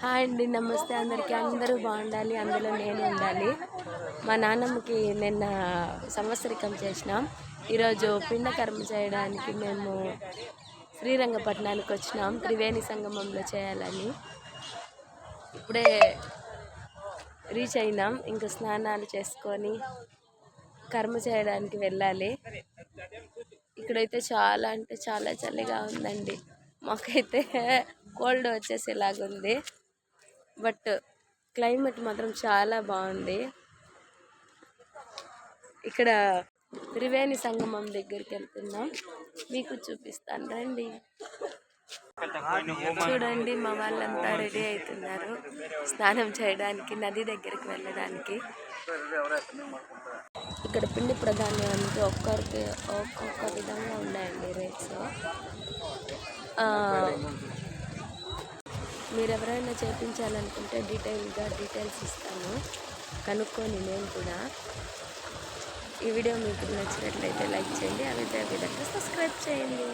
Hi అండి, నమస్తే అందరికీ. అందరూ బాగుండాలి, అందులో నేను ఉండాలి. మా నాన్నమ్మకి నిన్న సంవత్సరికం చేసినాం. ఈరోజు పిండకర్మ చేయడానికి మేము శ్రీరంగపట్నానికి వచ్చినాం, త్రివేణి సంగమంలో చేయాలని. ఇప్పుడే రీచ్ అయినాం. ఇంకా స్నానాలు చేసుకొని కర్మ చేయడానికి వెళ్ళాలి. ఇక్కడైతే చాలా అంటే చాలా చలిగా ఉందండి. మాకైతే కోల్డ్ వచ్చేసేలాగుంది. బట్ క్లైమేట్ మాత్రం చాలా బాగుంది. ఇక్కడ త్రివేణి సంగమం దగ్గరికి వెళ్తున్నాం, మీకు చూపిస్తాను రండి. చూడండి, మా వాళ్ళంతా రెడీ అవుతున్నారు స్నానం చేయడానికి, నది దగ్గరికి వెళ్ళడానికి. ఇక్కడ పిండి ప్రధాన్యానికి ఒక్కొక్క విధంగా ఉన్నాయండి రేట్స్. మీరు ఎవరైనా చేయించాలనుకుంటే డీటెయిల్స్ ఇస్తాను, కనుక్కొని నేను కూడా. ఈ వీడియో మీకు నచ్చినట్లయితే లైక్ చేయండి, అదే విధంగా సబ్స్క్రైబ్ చేయండి.